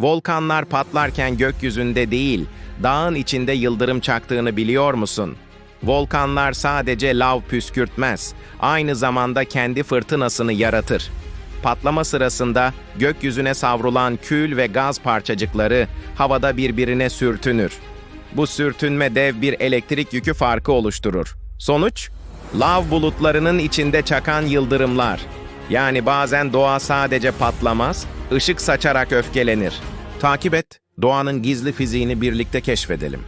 Volkanlar patlarken gökyüzünde değil, dağın içinde yıldırım çaktığını biliyor musun? Volkanlar sadece lav püskürtmez, aynı zamanda kendi fırtınasını yaratır. Patlama sırasında gökyüzüne savrulan kül ve gaz parçacıkları havada birbirine sürtünür. Bu sürtünme dev bir elektrik yükü farkı oluşturur. Sonuç? Lav bulutlarının içinde çakan yıldırımlar. Yani bazen doğa sadece patlamaz, ışık saçarak öfkelenir. Takip et, doğanın gizli fiziğini birlikte keşfedelim.